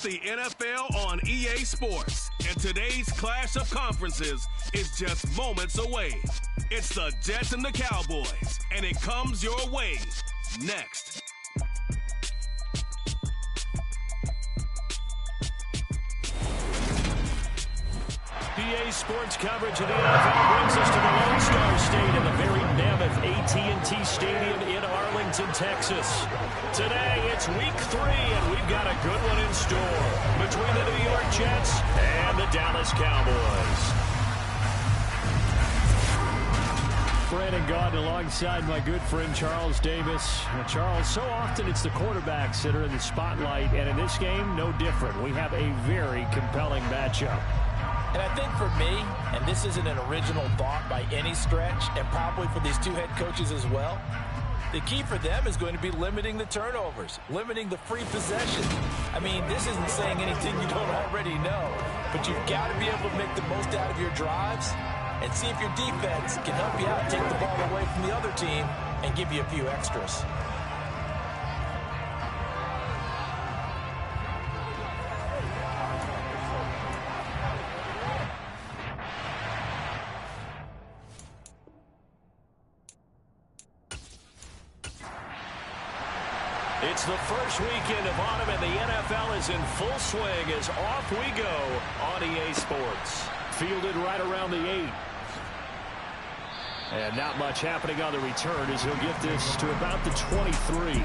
the NFL on EA Sports, and today's clash of conferences is just moments away. It's the Jets and the Cowboys, and it comes your way next. EA Sports coverage of the NFL brings us to the Lone Star State in the very mammoth AT&T Stadium in Arlington, Texas. Today, it's week 3, and we've got a good one in store between the New York Jets and the Dallas Cowboys. Brandon Gaudin alongside my good friend Charles Davis. Charles, so often it's the quarterbacks that are in the spotlight, and in this game, no different. We have a very compelling matchup. And I think for me, and this isn't an original thought by any stretch, and probably for these two head coaches as well, the key for them is going to be limiting the turnovers, limiting the free possessions. I mean, this isn't saying anything you don't already know, but you've got to be able to make the most out of your drives and see if your defense can help you out, take the ball away from the other team, and give you a few extras. It's the first weekend of autumn, and the NFL is in full swing as off we go on EA Sports. Fielded right around the 8. And not much happening on the return as he'll get this to about the 23.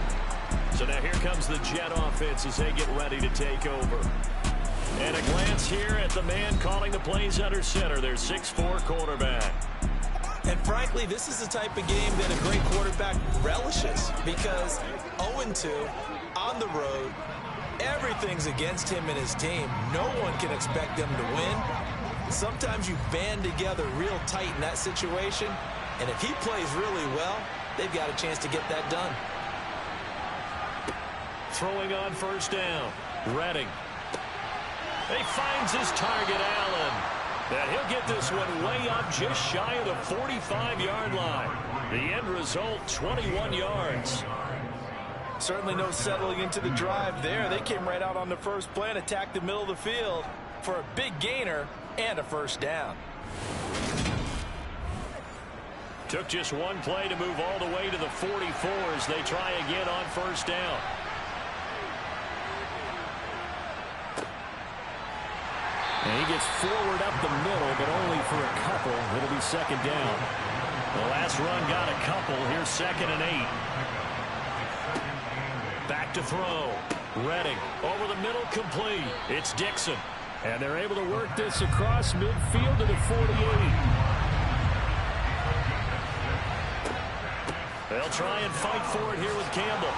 So now here comes the Jet offense as they get ready to take over. And a glance here at the man calling the plays under center, their 6'4" quarterback. And frankly, this is the type of game that a great quarterback relishes because 0-2 on the road, everything's against him and his team. No one can expect them to win. Sometimes you band together real tight in that situation, and if he plays really well, they've got a chance to get that done. Throwing on first down, Redding. He finds his target, Allen. And he'll get this one way up just shy of the 45-yard line. The end result, 21 yards. Certainly no settling into the drive there. They came right out on the first play and attacked the middle of the field for a big gainer and a first down. Took just one play to move all the way to the 44 as they try again on first down. And he gets forward up the middle, but only for a couple. It'll be second down. The last run got a couple. Here's 2nd and 8. Back to throw. Redding over the middle, complete. It's Dixon. And they're able to work this across midfield to the 48. They'll try and fight for it here with Campbell.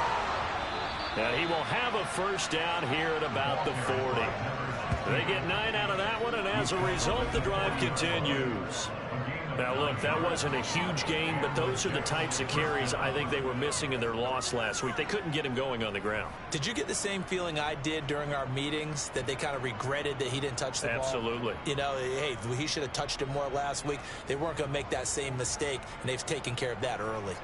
And he will have a first down here at about the 40. They get 9 out of that one, and as a result, the drive continues. Now, look, that wasn't a huge game, but those are the types of carries I think they were missing in their loss last week. They couldn't get him going on the ground. Did you get the same feeling I did during our meetings, that they kind of regretted that he didn't touch the ball? Absolutely. You know, hey, he should have touched it more last week. They weren't going to make that same mistake, and they've taken care of that early.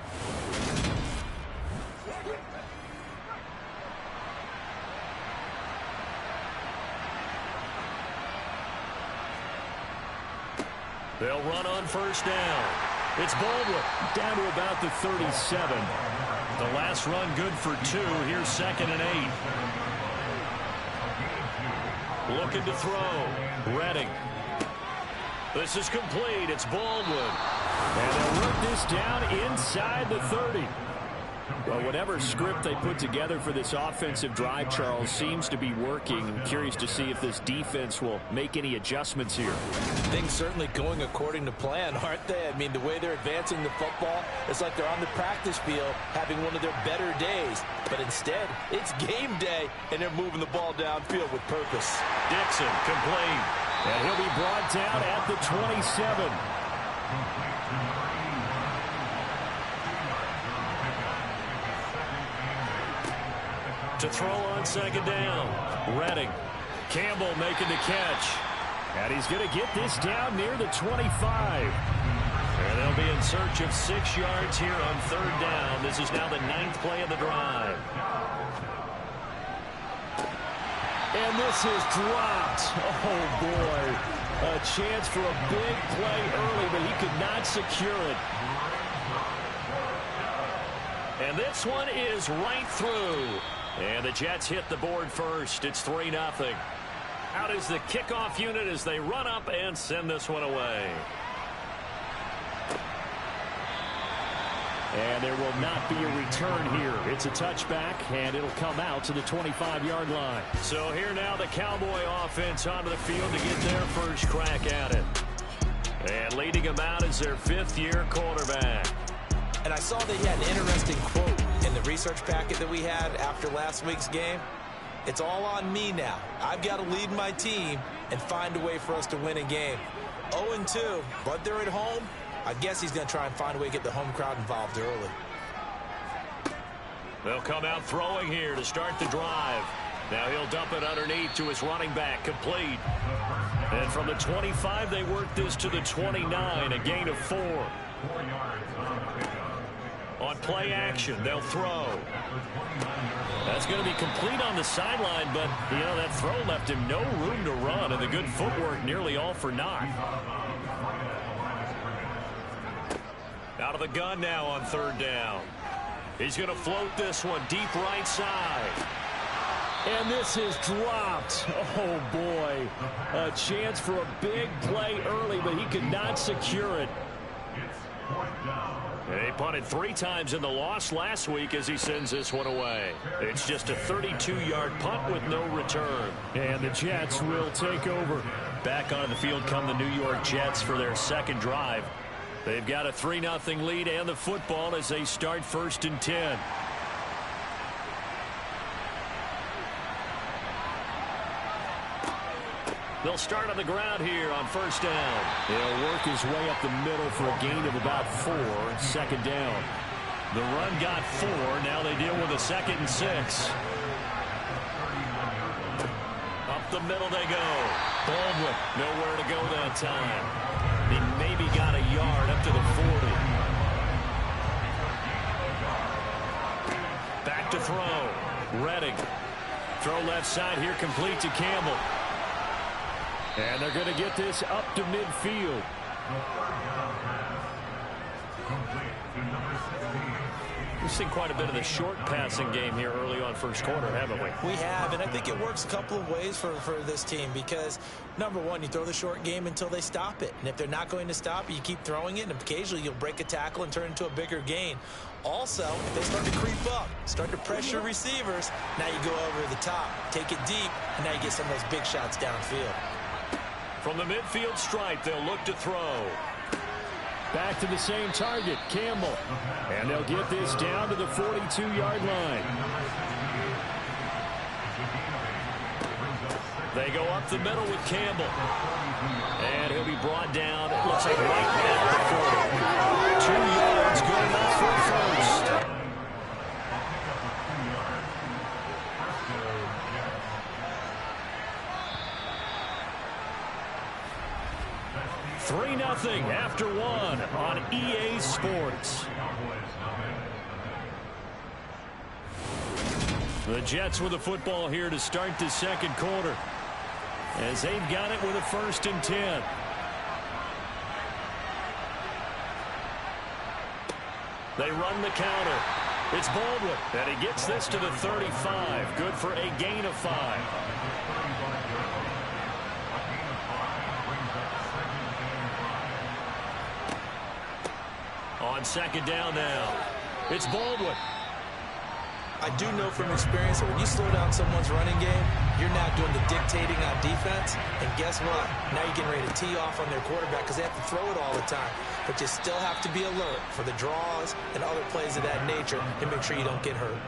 They'll run on first down. It's Baldwin down to about the 37. The last run good for 2. Here's 2nd and 8. Looking to throw. Redding. This is complete. It's Baldwin. And they'll work this down inside the 30. Well, whatever script they put together for this offensive drive, Charles, seems to be working. I'm curious to see if this defense will make any adjustments here. Things certainly going according to plan, aren't they? I mean, the way they're advancing the football, it's like they're on the practice field having one of their better days. But instead, it's game day, and they're moving the ball downfield with purpose. Dixon, complete. And he'll be brought down at the 27. To throw on second down. Redding. Campbell making the catch. And he's going to get this down near the 25. And they'll be in search of 6 yards here on third down. This is now the 9th play of the drive. And this is dropped. Oh, boy. A chance for a big play early, but he could not secure it. And this one is right through. And the Jets hit the board first. It's 3-0. Out is the kickoff unit as they run up and send this one away. And there will not be a return here. It's a touchback, and it'll come out to the 25-yard line. So here now the Cowboy offense onto the field to get their first crack at it. And leading them out is their fifth-year quarterback. And I saw that he had an interesting quote in the research packet that we had after last week's game. It's all on me now. I've got to lead my team and find a way for us to win a game. 0-2, but they're at home. I guess he's going to try and find a way to get the home crowd involved early. They'll come out throwing here to start the drive. Now he'll dump it underneath to his running back, complete. And from the 25, they work this to the 29, a gain of 4. On play action, they'll throw. That's going to be complete on the sideline, but, you know, that throw left him no room to run, and the good footwork nearly all for naught. Out of the gun now on third down. He's going to float this one deep right side. And this is dropped. Oh, boy. A chance for a big play early, but he could not secure it. And he punted 3 times in the loss last week as he sends this one away. It's just a 32-yard punt with no return. And the Jets will take over. Back onto the field come the New York Jets for their second drive. They've got a 3-0 lead and the football as they start 1st and 10. They'll start on the ground here on 1st down. He'll work his way up the middle for a gain of about 4. 2nd down. The run got 4. Now they deal with a 2nd and 6. Up the middle they go. Baldwin nowhere to go that time. He maybe got a yard up to the 40. Back to throw. Redding. Throw left side here, complete to Campbell. And they're going to get this up to midfield. We've seen quite a bit of the short passing game here early on first quarter, haven't we? We have, and I think it works a couple of ways for this team because, number one, you throw the short game until they stop it. And if they're not going to stop it, you keep throwing it, and occasionally you'll break a tackle and turn it into a bigger gain. Also, if they start to creep up, start to pressure receivers, now you go over the top, take it deep, and now you get some of those big shots downfield. From the midfield stripe, they'll look to throw. Back to the same target, Campbell. And they'll get this down to the 42-yard line. They go up the middle with Campbell. And he'll be brought down, it looks like right at the 40. 2 yards going up for first. 3-0 after 1 on EA Sports. The Jets with the football here to start the second quarter as they've got it with a 1st and 10. They run the counter. It's Baldwin, and he gets this to the 35. Good for a gain of 5. On 2nd down now, it's Baldwin. I do know from experience that when you slow down someone's running game, you're not doing the dictating on defense. And guess what? Now you're getting ready to tee off on their quarterback because they have to throw it all the time. But you still have to be alert for the draws and other plays of that nature to make sure you don't get hurt.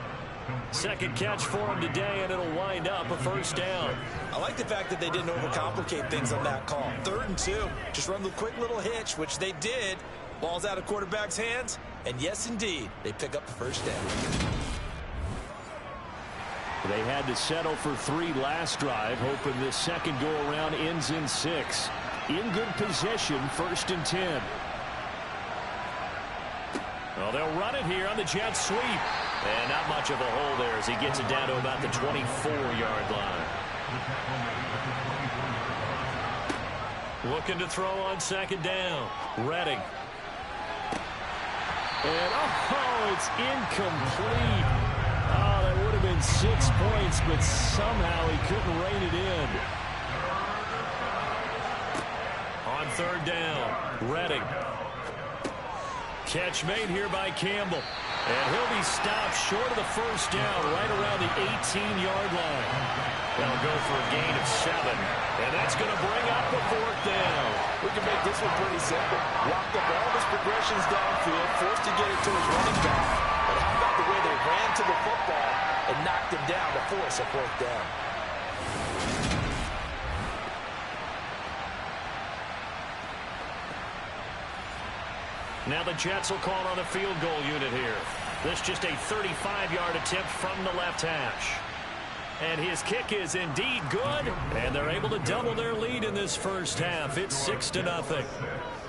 Second catch for him today, and it'll wind up a 1st down. I like the fact that they didn't overcomplicate things on that call. 3rd and 2. Just run the quick little hitch, which they did. Ball's out of quarterback's hands, and yes, indeed, they pick up the 1st down. They had to settle for 3 last drive, hoping this second go-around ends in 6. In good position, 1st and 10. Well, they'll run it here on the Jets sweep. And not much of a hole there as he gets it down to about the 24-yard line. Looking to throw on second down. Redding. And, oh, it's incomplete. Oh, that would have been 6 points, but somehow he couldn't rein it in. On third down, Redding. Catch made here by Campbell. And he'll be stopped short of the first down right around the 18-yard line. They'll go for a gain of 7. And that's going to bring up the fourth down. We can make this one pretty simple. Locked up all his progressions downfield, forced to get it to his running back. But how about the way they ran to the football and knocked him down to force a fourth down? Now the Jets will call on a field goal unit here. This just a 35-yard attempt from the left hash. And his kick is indeed good. And they're able to double their lead in this first half. It's 6-0.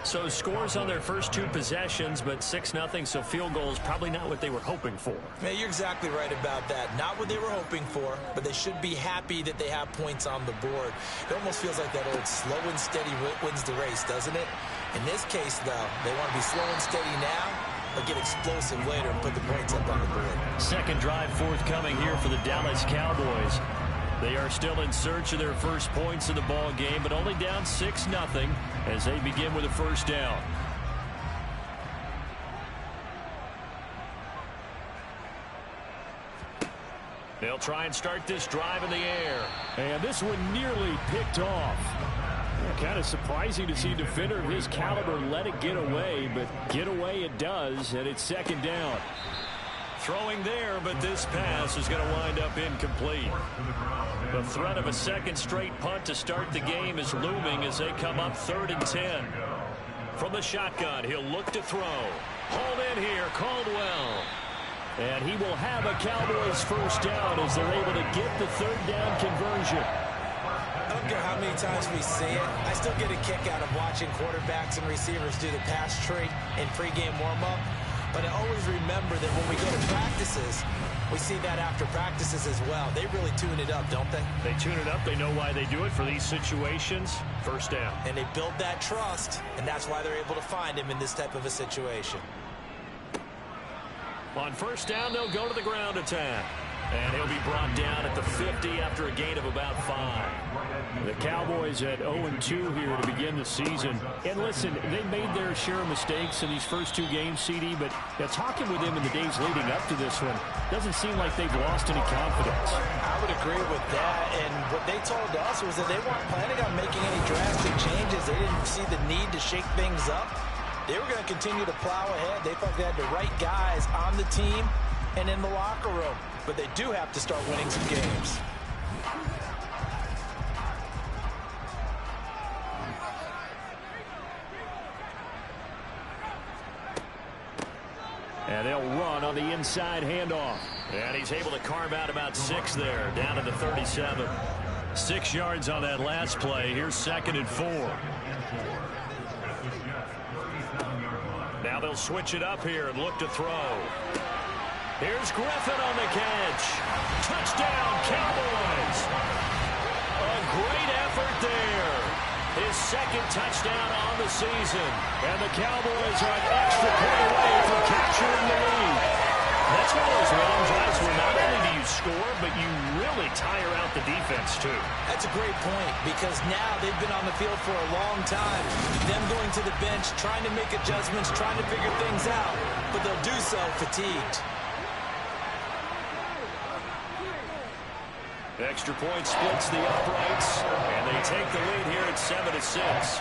So scores on their first 2 possessions, but 6-0, so field goal is probably not what they were hoping for. Man, you're exactly right about that. Not what they were hoping for, but they should be happy that they have points on the board. It almost feels like that old slow and steady wins the race, doesn't it? In this case, though, they want to be slow and steady now, but get explosive later and put the points up on the board. Second drive forthcoming here for the Dallas Cowboys. They are still in search of their first points in the ball game, but only down 6-0 as they begin with a first down. They'll try and start this drive in the air. And this one nearly picked off. Kind of surprising to see a defender of his caliber let it get away, but get away it does, and it's second down. Throwing there, but this pass is going to wind up incomplete. The threat of a second straight punt to start the game is looming as they come up 3rd and 10. From the shotgun, he'll look to throw. Hauled in here, Caldwell. And he will have a Cowboys first down as they're able to get the third down conversion. I don't care how many times we see it. I still get a kick out of watching quarterbacks and receivers do the pass tree in pregame warm-up. But I always remember that when we go to practices, we see that after practices as well. They really tune it up, don't they? They tune it up. They know why they do it for these situations. First down. And they build that trust, and that's why they're able to find him in this type of a situation. On first down, they'll go to the ground attack. And he'll be brought down at the 50 after a gain of about 5. The Cowboys at 0-2 here to begin the season. And listen, they made their share of mistakes in these first 2 games, CD, but talking with them in the days leading up to this one, doesn't seem like they've lost any confidence. I would agree with that, and what they told us was that they weren't planning on making any drastic changes. They didn't see the need to shake things up. They were going to continue to plow ahead. They thought they had the right guys on the team and in the locker room. But they do have to start winning some games. And they'll run on the inside handoff. And he's able to carve out about 6 there, down to the 37. 6 yards on that last play. Here's 2nd and 4. Now they'll switch it up here and look to throw. Here's Griffin on the catch. Touchdown, Cowboys. A great effort there. His 2nd touchdown on the season. And the Cowboys are an extra point away from capturing the lead. That's one of those long drives where not only do you score, but you really tire out the defense, too. That's a great point, because now they've been on the field for a long time. Them going to the bench, trying to make adjustments, trying to figure things out, but they'll do so fatigued. Extra point splits the uprights, and they take the lead here at 7-6.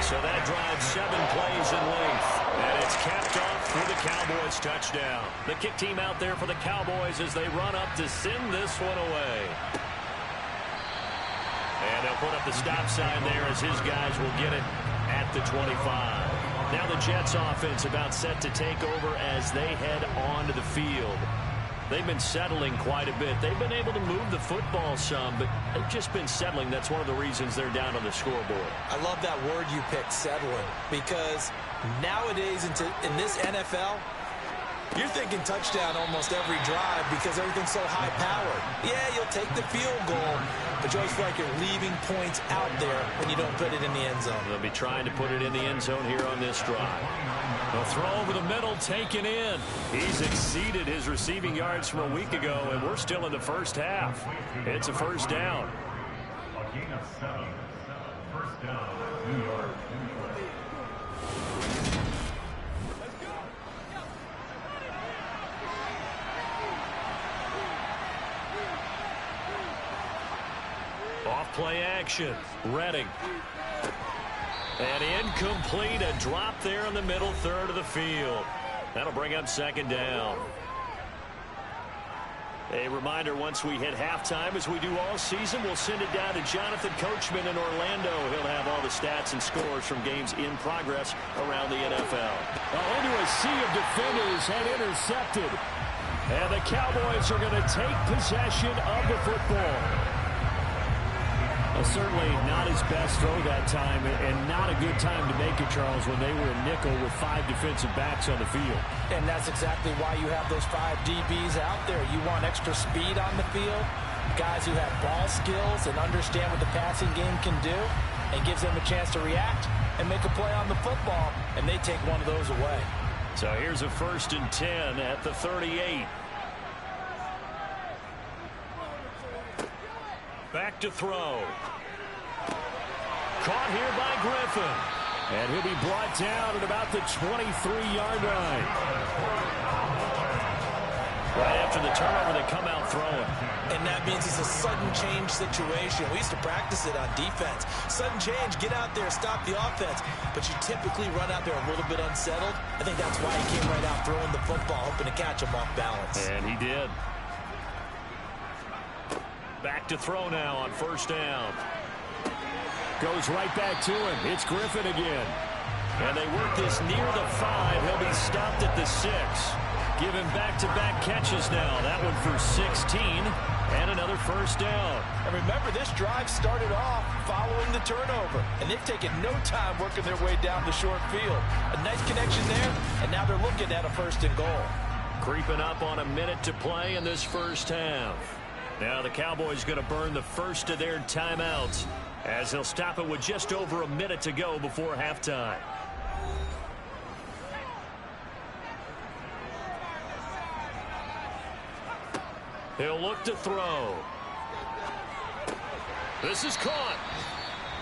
So that drives 7 plays in length, and it's capped off for the Cowboys touchdown. The kick team out there for the Cowboys as they run up to send this one away. And they'll put up the stop sign there as his guys will get it at the 25. Now the Jets offense about set to take over as they head onto the field. They've been settling quite a bit. They've been able to move the football some, but they've just been settling. That's one of the reasons they're down on the scoreboard. I love that word you picked, settling, because nowadays in this NFL, You're thinking touchdown almost every drive because everything's so high-powered. Yeah, you'll take the field goal, but you always feel like you're leaving points out there when you don't put it in the end zone. They'll be trying to put it in the end zone here on this drive. They'll throw over the middle, taken in. He's exceeded his receiving yards from a week ago, and we're still in the first half. It's a first down. A gain of 7. First down, New York. Off play action. Redding. And incomplete. A drop there in the middle third of the field. That'll bring up second down. A reminder, once we hit halftime, as we do all season, we'll send it down to Jonathan Coachman in Orlando. He'll have all the stats and scores from games in progress around the NFL. Into a sea of defenders and intercepted. And the Cowboys are going to take possession of the football. Certainly not his best throw that time, and not a good time to make it, Charles, when they were in nickel with 5 defensive backs on the field. And that's exactly why you have those 5 DBs out there. You want extra speed on the field, guys who have ball skills and understand what the passing game can do, and gives them a chance to react and make a play on the football, and they take one of those away. So here's a 1st and 10 at the 38. Back to throw. Caught here by Griffin. And he'll be brought down at about the 23-yard line. Right after the turnover, they come out throwing. And that means it's a sudden change situation. We used to practice it on defense. Sudden change, get out there, stop the offense. But you typically run out there a little bit unsettled. I think that's why he came right out throwing the football, hoping to catch him off balance. And he did. Back to throw now on 1st down. Goes right back to him. It's Griffin again. And they work this near the 5. He'll be stopped at the 6. Give him back-to-back catches now. That one for 16. And another 1st down. And remember, this drive started off following the turnover. And they've taken no time working their way down the short field. A nice connection there. And now they're looking at a 1st and goal. Creeping up on a minute to play in this first half. Now the Cowboys going to burn the first of their timeouts, as they'll stop it with just over a minute to go before halftime. He'll look to throw. This is caught.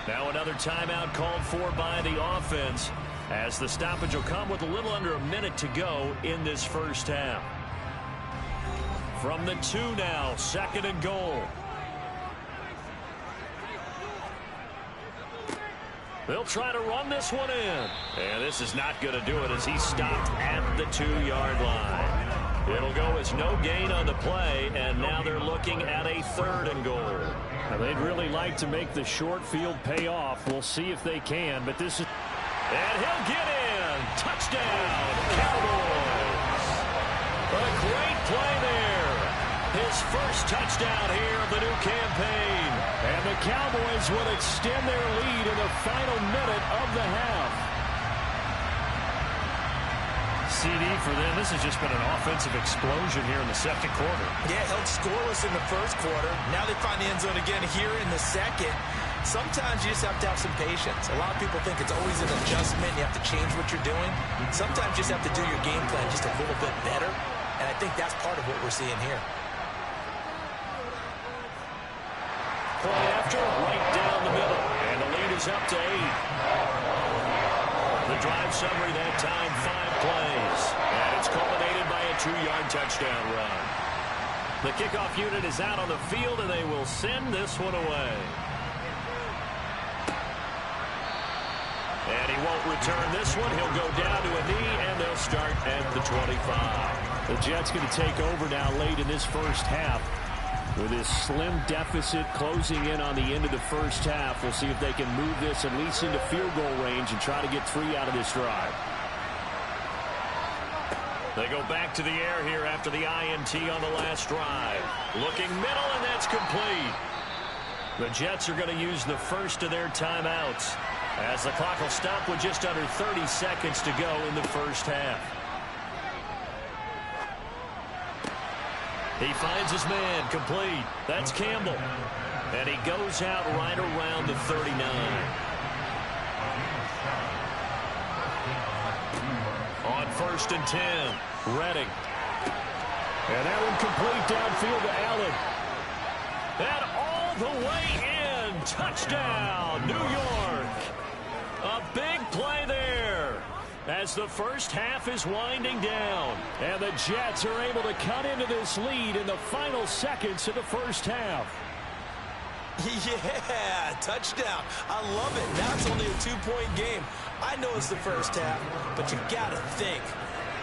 Now another timeout called for by the offense, as the stoppage will come with a little under a minute to go in this first half. From the 2 now, 2nd and goal. They'll try to run this one in. And this is not going to do it, as he's stopped at the 2-yard line. It'll go as no gain on the play, and now they're looking at a 3rd and goal. Now, they'd really like to make the short field pay off. We'll see if they can, but this is... And he'll get in. Touchdown, Cowboys. A great play there. His first touchdown here of the new campaign. And the Cowboys will extend their lead in the final minute of the half. CD for them. This has just been an offensive explosion here in the 2nd quarter. Yeah, held scoreless in the 1st quarter. Now they find the end zone again here in the 2nd. Sometimes you just have to have some patience. A lot of people think it's always an adjustment. You have to change what you're doing. Sometimes you just have to do your game plan just a little bit better. And I think that's part of what we're seeing here. Play after, right down the middle. And the lead is up to 8. The drive summary that time, 5 plays. And it's culminated by a 2-yard touchdown run. The kickoff unit is out on the field, and they will send this one away. And he won't return this one. He'll go down to a knee, and they'll start at the 25. The Jets going to take over now late in this first half. With this slim deficit closing in on the end of the first half, we'll see if they can move this at least into field goal range and try to get 3 out of this drive. They go back to the air here after the INT on the last drive. Looking middle, and that's complete. The Jets are going to use the first of their timeouts, as the clock will stop with just under 30 seconds to go in the first half. He finds his man, complete. That's Campbell. And he goes out right around the 39. On 1st and 10, Redding. And that one complete downfield to Allen. And all the way in. Touchdown, New York. A big play there as the first half is winding down. And the Jets are able to cut into this lead in the final seconds of the first half. Yeah, touchdown. I love it. Now it's only a 2-point game. I know it's the first half, but you got to think.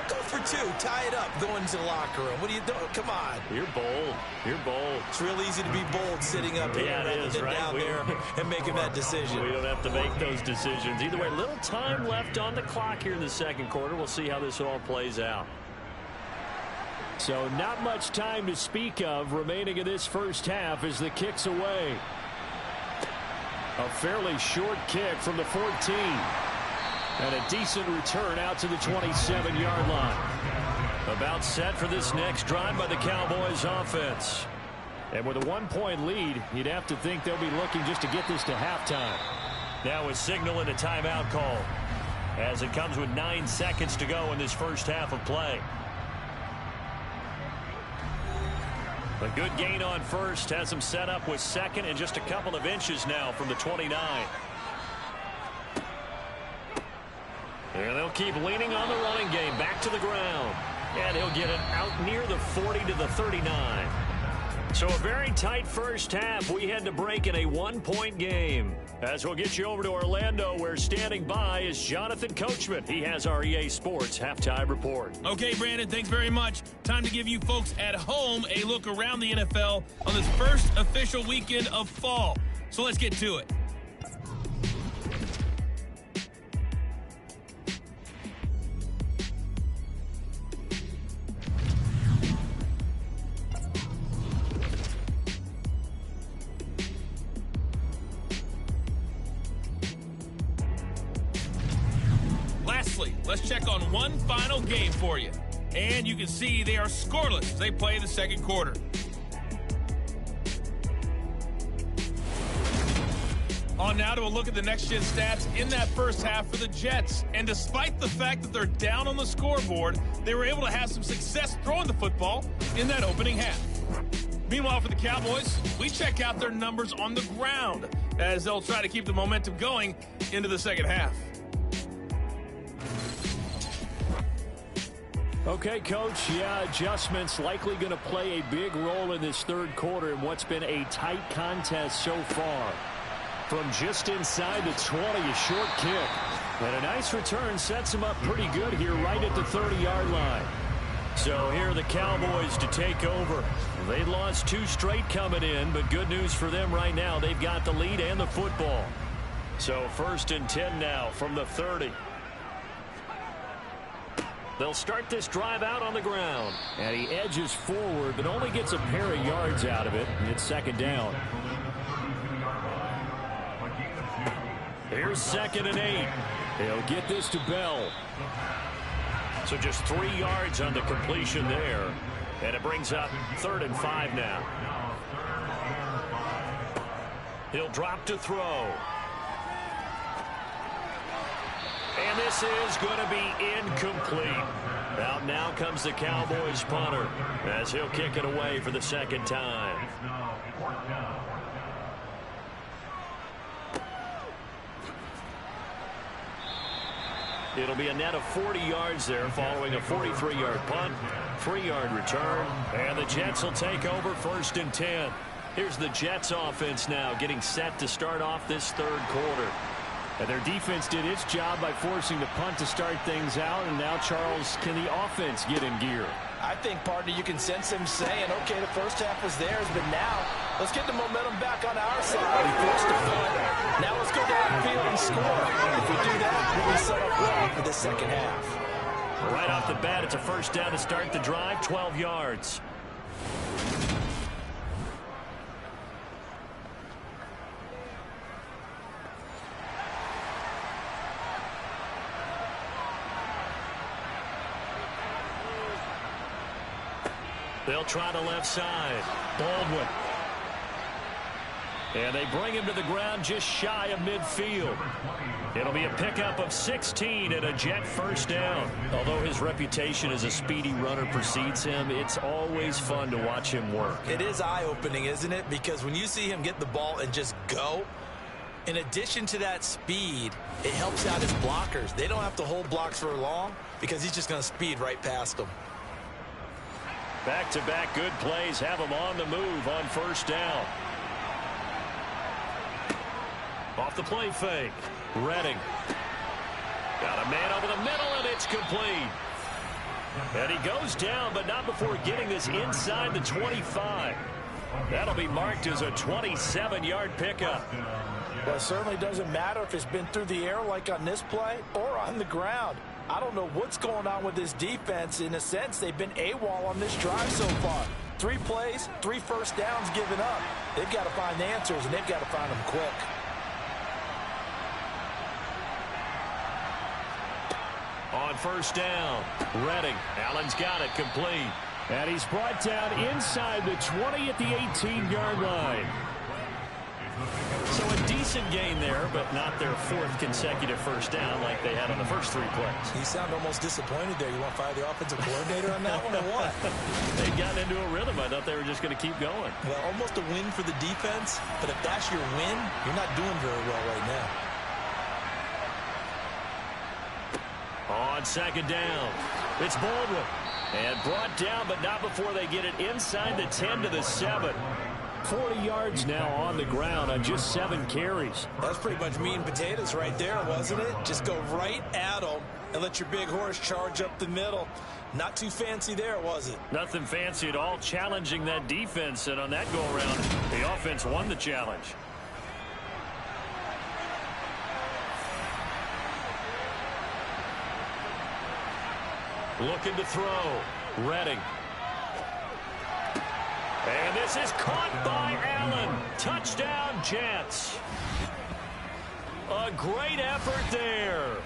Go for 2. Tie it up. Go into the locker room. What are you doing? Come on. You're bold. You're bold. It's real easy to be bold sitting up here rather than down there and making that decision. We don't have to make those decisions. Either way, little time left on the clock here in the second quarter. We'll see how this all plays out. So not much time to speak of remaining in this first half as the kick's away. A fairly short kick from the 14. And a decent return out to the 27-yard line. About set for this next drive by the Cowboys offense. And with a 1-point lead, you'd have to think they'll be looking just to get this to halftime. Now a signal and a timeout call as it comes with 9 seconds to go in this first half of play. A good gain on first has them set up with second and just a couple of inches now from the 29. And they'll keep leaning on the running game back to the ground. And he'll get it out near the 40 to the 39. So a very tight first half. We had to break in a 1-point game. As we'll get you over to Orlando, where standing by is Jonathan Coachman. He has our EA Sports Halftime Report. Okay, Brandon, thanks very much. Time to give you folks at home a look around the NFL on this first official weekend of fall. So let's get to it. Let's check on one final game for you. And you can see they are scoreless as they play the second quarter. On now to a look at the next-gen stats in that first half for the Jets. And despite the fact that they're down on the scoreboard, they were able to have some success throwing the football in that opening half. Meanwhile, for the Cowboys, we check out their numbers on the ground as they'll try to keep the momentum going into the second half. Okay, Coach, adjustments likely going to play a big role in this third quarter in what's been a tight contest so far. From just inside the 20, a short kick. And a nice return sets him up pretty good here right at the 30-yard line. So here are the Cowboys to take over. They lost 2 straight coming in, but good news for them right now. They've got the lead and the football. So 1st and 10 now from the 30. They'll start this drive out on the ground. And he edges forward, but only gets a pair of yards out of it. And it's second down. Here's 2nd and 8. He'll get this to Bell. So just 3 yards on the completion there. And it brings up 3rd and 5 now. He'll drop to throw. And this is going to be incomplete. Out now comes the Cowboys punter as he'll kick it away for the second time. It'll be a net of 40 yards there following a 43-yard punt, 3-yard return, and the Jets will take over 1st and 10. Here's the Jets offense now getting set to start off this third quarter. And their defense did its job by forcing the punt to start things out. And now, Charles, can the offense get in gear? I think, partner, you can sense him saying, okay, the first half was theirs, but now let's get the momentum back on our side. We forced the punt. Now let's go downfield and score. If we do that, we'll be set up well for the second half. Right off the bat, it's a first down to start the drive, 12 yards. They'll try the left side. Baldwin. And they bring him to the ground just shy of midfield. It'll be a pickup of 16 and a Jet first down. Although his reputation as a speedy runner precedes him, it's always fun to watch him work. It is eye-opening, isn't it? Because when you see him get the ball and just go, in addition to that speed, it helps out his blockers. They don't have to hold blocks for long because he's just going to speed right past them. Back-to-back good plays have him on the move on first down. Off the play fake. Redding. Got a man over the middle, and it's complete. And he goes down, but not before getting this inside the 25. That'll be marked as a 27-yard pickup. Well, it certainly doesn't matter if it's been through the air like on this play or on the ground. I don't know what's going on with this defense. In a sense, they've been AWOL on this drive so far. 3 plays, 3 first downs given up. They've got to find the answers, and they've got to find them quick. On first down, Redding. Allen's got it complete. And he's brought down inside the 20 at the 18-yard line. So a decent gain there, but not their 4th consecutive first down like they had on the first 3 plays. You sound almost disappointed there. You want to fire the offensive coordinator on that one or what? They'd gotten into a rhythm. I thought they were just going to keep going. Well, almost a win for the defense, but if that's your win, you're not doing very well right now. On second down, it's Baldwin. And brought down, but not before they get it inside the 10 to the 7. 40 yards now on the ground on just 7 carries. That's pretty much meat and potatoes right there, wasn't it? Just go right at them and let your big horse charge up the middle. Not too fancy there, was it? Nothing fancy at all, challenging that defense. And on that go-around, the offense won the challenge. Looking to throw. Redding. And this is caught by Allen. Touchdown, Jets. A great effort there.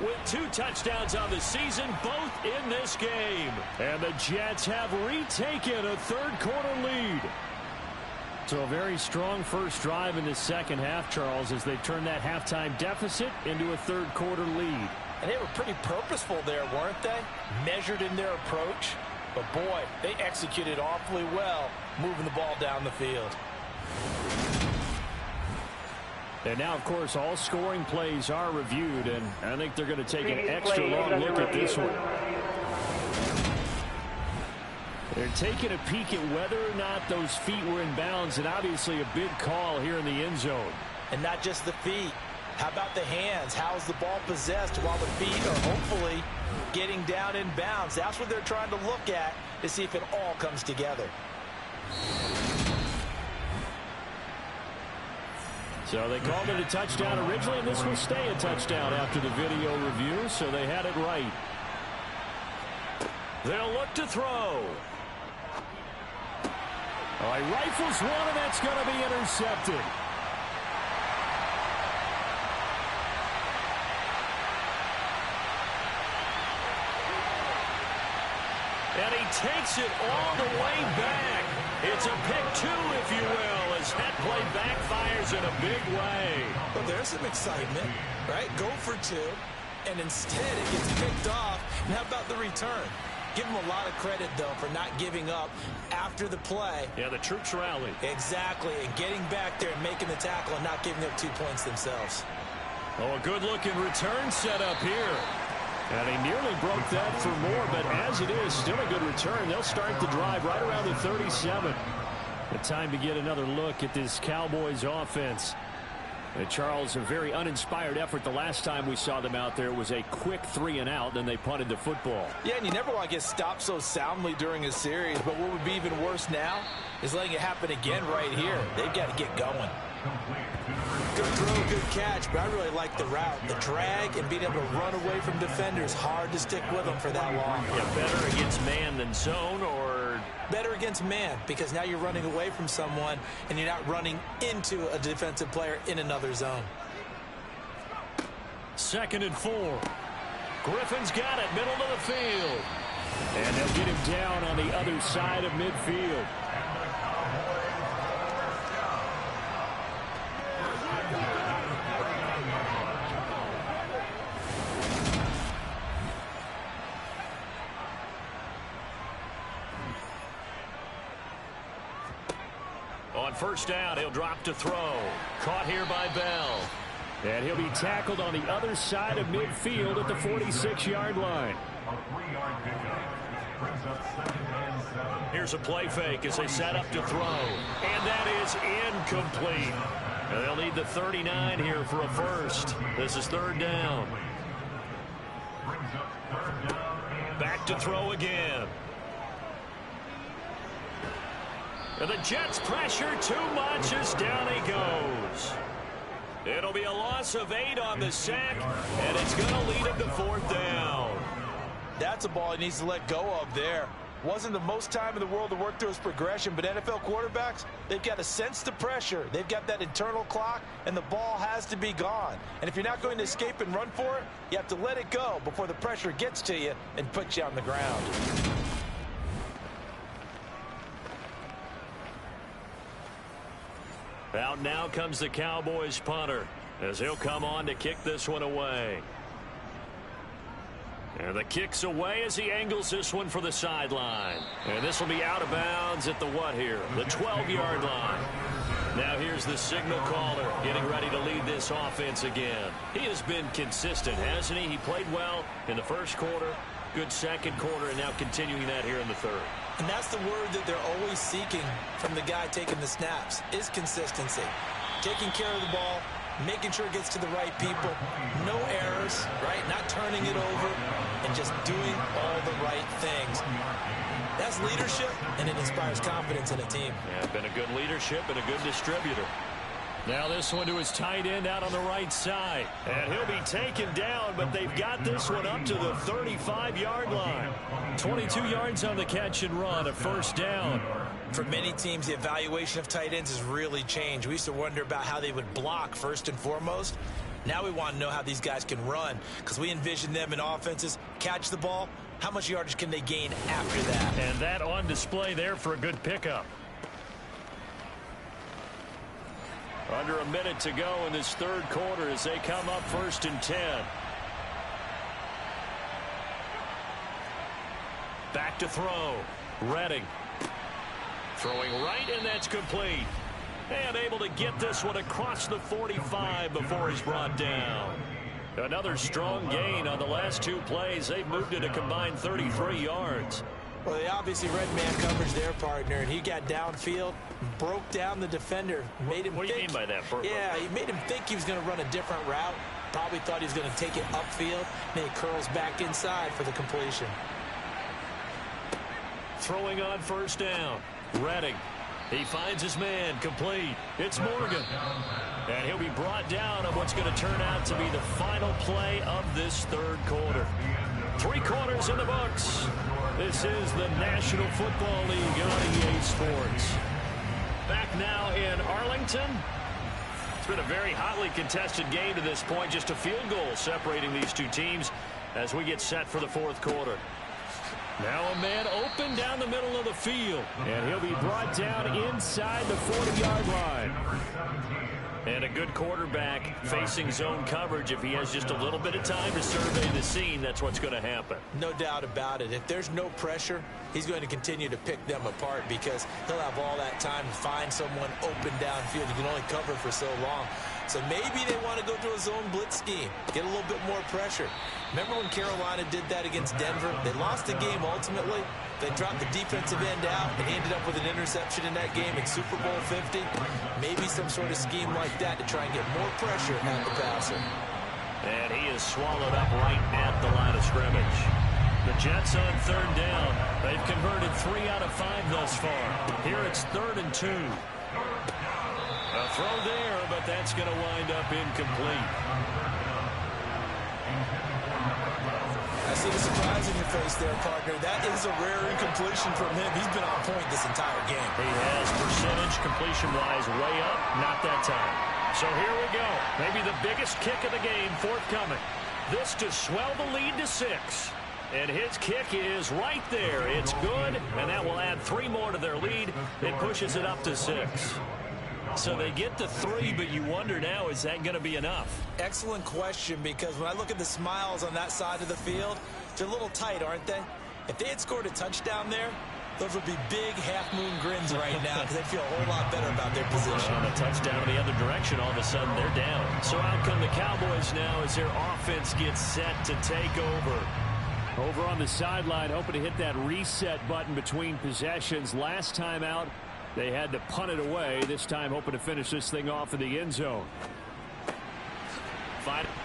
With 2 touchdowns on the season, both in this game. And the Jets have retaken a 3rd-quarter lead. So a very strong first drive in the second half, Charles, as they turn that halftime deficit into a 3rd-quarter lead. And they were pretty purposeful there, weren't they? Measured in their approach. But, boy, they executed awfully well, moving the ball down the field. And now, of course, all scoring plays are reviewed, and I think they're going to take an extra long look at this one. They're taking a peek at whether or not those feet were in bounds, and obviously a big call here in the end zone. And not just the feet. How about the hands? How's the ball possessed while the feet are hopefully getting down in bounds? That's what they're trying to look at to see if it all comes together. So they called it a touchdown originally, and this will stay a touchdown after the video review, so they had it right. They'll look to throw. All right, rifles one, and that's going to be intercepted. And he takes it all the way back. It's a pick 2, if you will, as that play backfires in a big way. Well, there's some excitement, right? Go for 2, and instead it gets picked off. And how about the return? Give him a lot of credit, though, for not giving up after the play. Yeah, the troops rallied. Exactly, and getting back there and making the tackle and not giving up 2 points themselves. Oh, a good-looking return set up here. And he nearly broke that for more, but as it is, still a good return. They'll start the drive right around the 37. The time to get another look at this Cowboys offense. Charles, a very uninspired effort the last time we saw them out there. Was a quick 3-and-out, then they punted the football. Yeah, and you never want to get stopped so soundly during a series, but what would be even worse now is letting it happen again right here. They've got to get going. Good throw, good catch, but I really like the route. The drag and being able to run away from defenders, hard to stick with them for that long. Yeah, better against man than zone, or better against man, because now you're running away from someone and you're not running into a defensive player in another zone. 2nd and 4. Griffin's got it, middle of the field. And they'll get him down on the other side of midfield. On first down, he'll drop to throw. Caught here by Bell. And he'll be tackled on the other side of midfield at the 46-yard line. A 3-yard pickup. Brings up 2nd and 7. Here's a play fake as they set up to throw. And that is incomplete. And they'll need the 39 here for a first. This is 3rd down. Brings up 3rd down and Back to throw again. And the Jets pressure too much as down he goes. It'll be a loss of 8 on the sack, and it's going to lead him to 4th down. That's a ball he needs to let go of there. Wasn't the most time in the world to work through his progression, but NFL quarterbacks, they've got to sense the pressure. They've got that internal clock, and the ball has to be gone. And if you're not going to escape and run for it, you have to let it go before the pressure gets to you and puts you on the ground. Out now comes the Cowboys punter as he'll come on to kick this one away. And the kick's away as he angles this one for the sideline. And this will be out of bounds at the what here? The 12-yard line. Now here's the signal caller getting ready to lead this offense again. He has been consistent, hasn't he? He played well in the first quarter, good second quarter, and now continuing that here in the third. And that's the word that they're always seeking from the guy taking the snaps, is consistency. Taking care of the ball, making sure it gets to the right people, no errors, right? Not turning it over, and just doing all the right things. That's leadership, and it inspires confidence in a team. Yeah, been a good leadership and a good distributor. Now this one to his tight end out on the right side. And he'll be taken down, but they've got this one up to the 35-yard line. 22 yards on the catch and run, a first down. For many teams, the evaluation of tight ends has really changed. We used to wonder about how they would block first and foremost. Now we want to know how these guys can run, because we envision them in offenses, catch the ball, how much yardage can they gain after that? And that on display there for a good pickup. Under a minute to go in this third quarter as they come up 1st and 10. Back to throw. Redding. Throwing right, and that's complete. And able to get this one across the 45 before he's brought down. Another strong gain on the last 2 plays. They've moved it a combined 33 yards. Well, they obviously read man coverage their partner, and he got downfield, broke down the defender, made him What do you mean by that? Yeah, he made him think he was going to run a different route. Probably thought he was going to take it upfield. Then he curls back inside for the completion. Throwing on first down. Redding. He finds his man, complete. It's Morgan. And he'll be brought down on what's going to turn out to be the final play of this third quarter. 3 quarters in the books. This is the National Football League on EA Sports. Back now in Arlington. It's been a very hotly contested game to this point. Just a field goal separating these two teams as we get set for the fourth quarter. Now a man open down the middle of the field. And he'll be brought down inside the 40-yard line. And a good quarterback facing zone coverage. If he has just a little bit of time to survey the scene, that's what's going to happen. No doubt about it. If there's no pressure, he's going to continue to pick them apart because he'll have all that time to find someone open downfield. You can only cover for so long. So maybe they want to go to a zone blitz scheme, get a little bit more pressure. Remember when Carolina did that against Denver? They lost the game ultimately. They dropped the defensive end out and ended up with an interception in that game in Super Bowl 50. Maybe some sort of scheme like that to try and get more pressure at the passer. And he is swallowed up right at the line of scrimmage. The Jets on third down. They've converted 3 out of 5 thus far. Here it's 3rd and 2. A throw there, but that's going to wind up incomplete. I see the surprise in your face there, partner. That is a rare incompletion from him. He's been on point this entire game. He has percentage completion-wise way up, not that time. So here we go. Maybe the biggest kick of the game forthcoming. This to swell the lead to 6. And his kick is right there. It's good, and that will add 3 more to their lead. It pushes it up to 6. So they get to 3, but you wonder now, is that going to be enough? Excellent question, because when I look at the smiles on that side of the field, they're a little tight, aren't they? If they had scored a touchdown there, those would be big half-moon grins right now because they feel a whole lot better about their position. On a touchdown in the other direction, all of a sudden they're down. So out come the Cowboys now as their offense gets set to take over. Over on the sideline, hoping to hit that reset button between possessions. Last time out, they had to punt it away. This time hoping to finish this thing off in the end zone.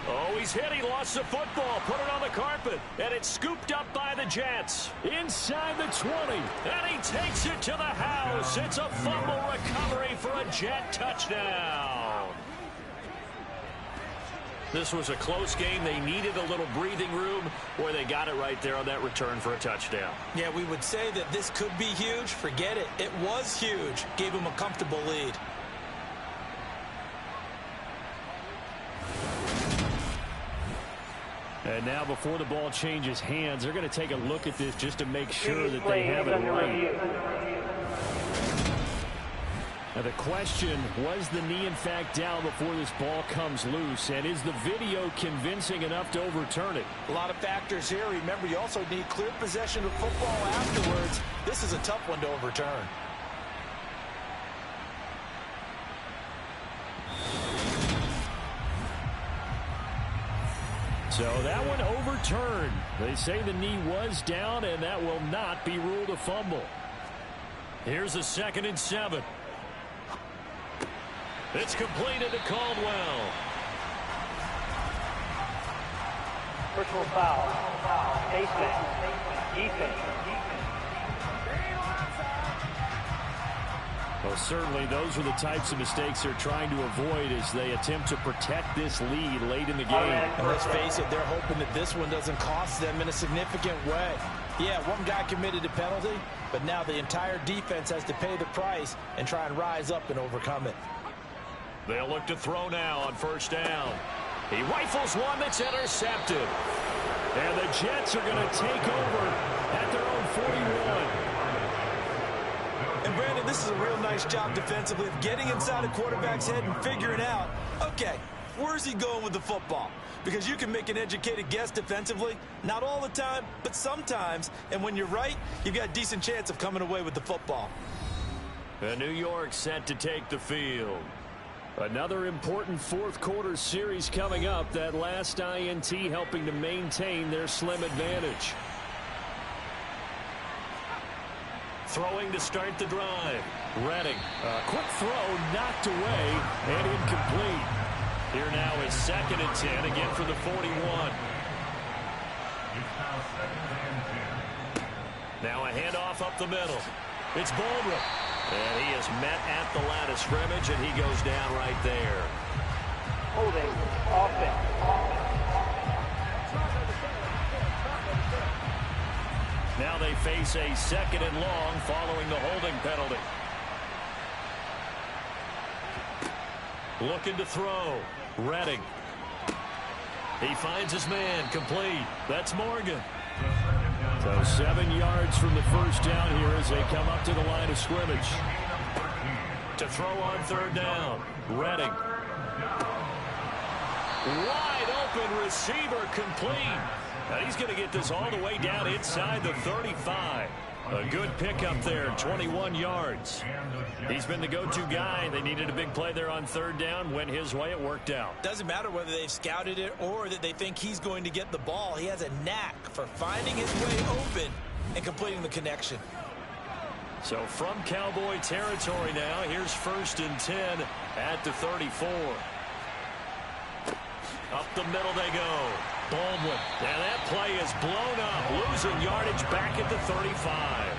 Oh, he's hit. He lost the football. Put it on the carpet. And it's scooped up by the Jets. Inside the 20. And he takes it to the house. It's a fumble recovery for a Jet touchdown. This was a close game. They needed a little breathing room, where they got it right there on that return for a touchdown. Yeah, we would say that this could be huge. Forget it. It was huge. Gave him a comfortable lead. And now before the ball changes hands, they're going to take a look at this just to make sure that they have it right. Now the question, was the knee in fact down before this ball comes loose? And is the video convincing enough to overturn it? A lot of factors here. Remember, you also need clear possession of football afterwards. This is a tough one to overturn. So that one overturned. They say the knee was down, and that will not be ruled a fumble. Here's a 2nd and 7. It's completed to Caldwell. Personal foul. Defense. Well, certainly those are the types of mistakes they're trying to avoid as they attempt to protect this lead late in the game. And let's face it, they're hoping that this one doesn't cost them in a significant way. Yeah, one guy committed a penalty, but now the entire defense has to pay the price and try and rise up and overcome it. They'll look to throw now on 1st down. He rifles one that's intercepted. And the Jets are going to take over at their own 41. And Brandon, this is a real nice job defensively of getting inside a quarterback's head and figuring out, okay, where's he going with the football? Because you can make an educated guess defensively, not all the time, but sometimes. And when you're right, you've got a decent chance of coming away with the football. And New York set to take the field. Another important 4th quarter series coming up. That last INT helping to maintain their slim advantage. Throwing to start the drive. Redding. Quick throw knocked away and incomplete. Here now is 2nd and 10 again for the 41. Now a handoff up the middle. It's Baldwin. And he is met at the line of scrimmage, and he goes down right there. Holding. Offense. Now they face a 2nd and long following the holding penalty. Looking to throw. Redding. He finds his man. Complete. That's Morgan. So 7 yards from the first down here as they come up to the line of scrimmage. To throw on 3rd down. Redding. Wide open receiver complete. And he's going to get this all the way down inside the 35. A good pickup there, 21 yards. He's been the go-to guy. They needed a big play there on 3rd down. Went his way. It worked out. Doesn't matter whether they've scouted it or that they think he's going to get the ball. He has a knack for finding his way open and completing the connection. So from Cowboy territory now, here's 1st and 10 at the 34. Up the middle they go. Baldwin. And that play is blown up. Losing yardage back at the 35.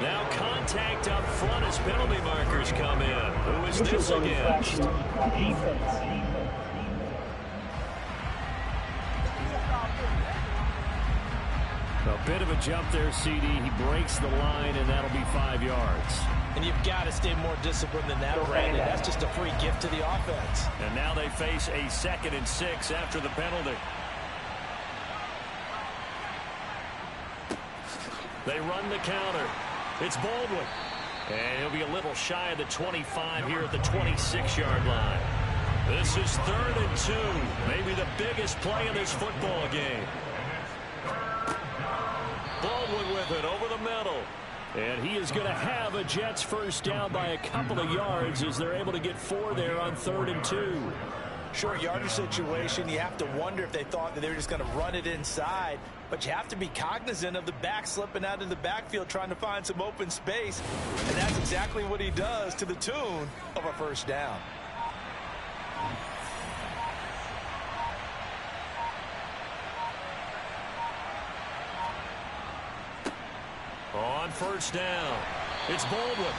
Now contact up front as penalty markers come in. Who is this against? A bit of a jump there, CD. He breaks the line, and that'll be 5 yards. And you've got to stay more disciplined than that, Brandon. That's just a free gift to the offense. And now they face a 2nd and 6 after the penalty. They run the counter. It's Baldwin. And he'll be a little shy of the 25 here at the 26-yard line. This is 3rd and 2. Maybe the biggest play in this football game. Baldwin with it over the middle. And he is going to have a Jets first down by a couple of yards as they're able to get 4 there on 3rd and 2. Short yardage situation, you have to wonder if they thought that they were just going to run it inside. But you have to be cognizant of the back slipping out in the backfield trying to find some open space. And that's exactly what he does to the tune of a first down. On first down, it's Baldwin.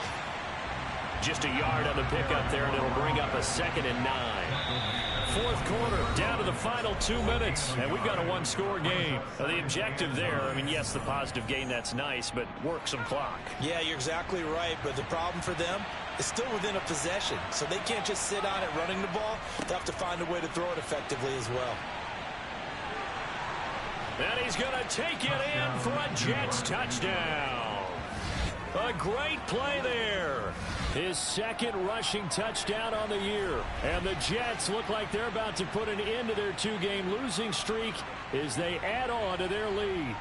Just a yard on the pickup there, and it'll bring up a 2nd and 9. 4th quarter, down to the final 2 minutes, and we've got a one-score game. The objective there, I mean, yes, the positive gain, that's nice, but work some clock. Yeah, you're exactly right, but the problem for them is still within a possession, so they can't just sit on it running the ball. They have to find a way to throw it effectively as well. And he's going to take it in for a Jets touchdown. A great play there. His 2nd rushing touchdown on the year. And the Jets look like they're about to put an end to their 2-game losing streak as they add on to their lead.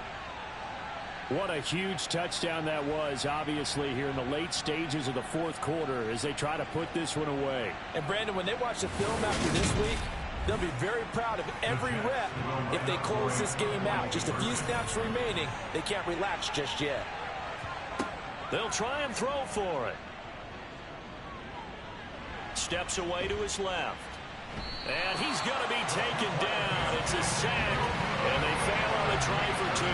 What a huge touchdown that was, obviously, here in the late stages of the 4th quarter as they try to put this one away. And, Brandon, when they watch the film after this week, they'll be very proud of every rep if they close this game out. Just a few snaps remaining. They can't relax just yet. They'll try and throw for it. Steps away to his left. And he's going to be taken down. It's a sack. And they fail on the try for 2.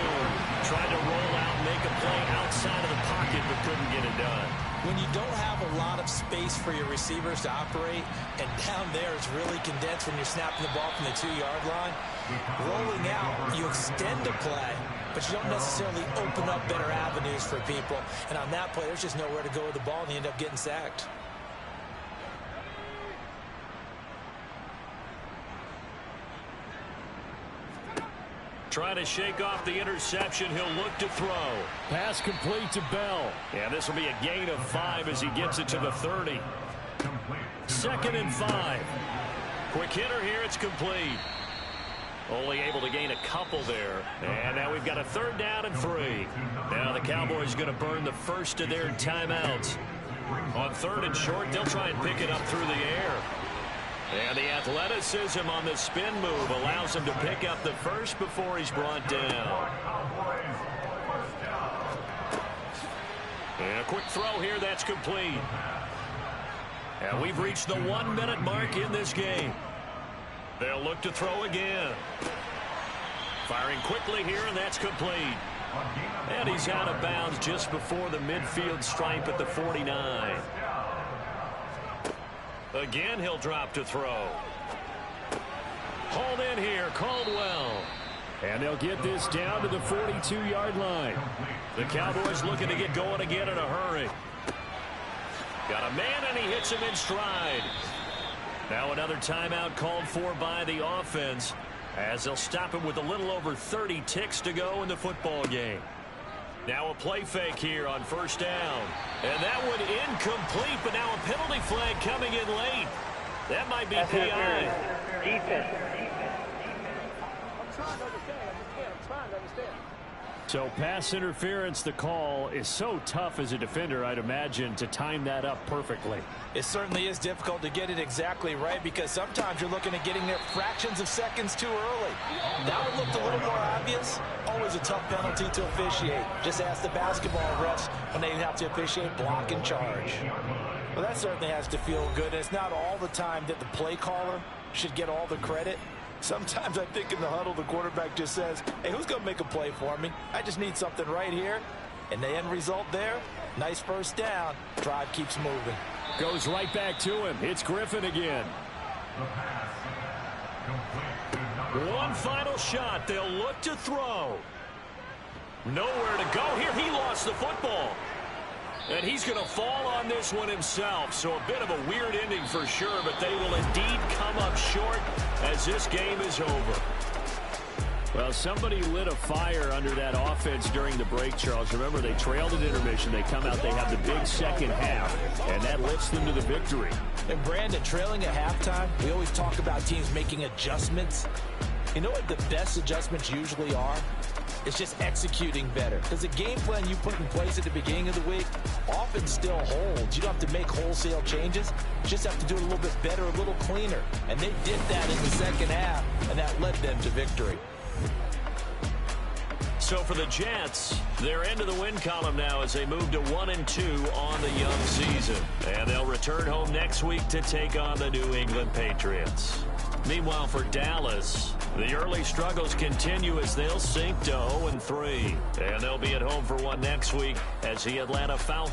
Tried to roll out and make a play outside of the pocket, but couldn't get it done. When you don't have a lot of space for your receivers to operate, and down there is really condensed when you're snapping the ball from the 2-yard line, rolling out, you extend a play, but you don't necessarily open up better avenues for people. And on that play, there's just nowhere to go with the ball, and you end up getting sacked. Trying to shake off the interception. He'll look to throw. Pass complete to Bell. Yeah, this will be a gain of 5 as he gets it to the 30. 2nd and 5. Quick hitter here. It's complete. Only able to gain a couple there. And now we've got a 3rd down and 3. Now the Cowboys going to burn the first of their timeouts. On 3rd and short, they'll try and pick it up through the air. And the athleticism on the spin move allows him to pick up the first before he's brought down. And a quick throw here, that's complete. And we've reached the 1-minute mark in this game. They'll look to throw again. Firing quickly here, and that's complete. And he's out of bounds just before the midfield stripe at the 49. Again, he'll drop to throw. Hauled in here, Caldwell. And they'll get this down to the 42-yard line. The Cowboys looking to get going again in a hurry. Got a man, and he hits him in stride. Now another timeout called for by the offense as they'll stop him with a little over 30 ticks to go in the football game. Now a play fake here on first down. And that one incomplete, but now a penalty flag coming in late. That might be PI. Defense. I'm trying to understand. So pass interference, the call is so tough as a defender, I'd imagine, to time that up perfectly. It certainly is difficult to get it exactly right because sometimes you're looking at getting there fractions of seconds too early. That one looked a little more obvious. Always a tough penalty to officiate. Just ask the basketball refs when they have to officiate block and charge. Well, that certainly has to feel good. It's not all the time that the play caller should get all the credit. Sometimes I think in the huddle, the quarterback just says, hey, who's going to make a play for me? I just need something right here. And the end result there, nice first down. Drive keeps moving. Goes right back to him. It's Griffin again. One final shot. They'll look to throw. Nowhere to go here. He lost the football. And he's going to fall on this one himself. So a bit of a weird ending for sure, but they will indeed come up short as this game is over. Well, somebody lit a fire under that offense during the break, Charles. Remember, they trailed at intermission. They come out, they have the big second half, and that lifts them to the victory. And Brandon, trailing at halftime, we always talk about teams making adjustments. You know what the best adjustments usually are? It's just executing better. Because the game plan you put in place at the beginning of the week often still holds. You don't have to make wholesale changes. You just have to do it a little bit better, a little cleaner. And they did that in the second half, and that led them to victory. So for the Jets, they're into the win column now as they move to 1-2 on the young season. And they'll return home next week to take on the New England Patriots. Meanwhile, for Dallas, the early struggles continue as they'll sink to 0-3. And they'll be at home for one next week as the Atlanta Falcons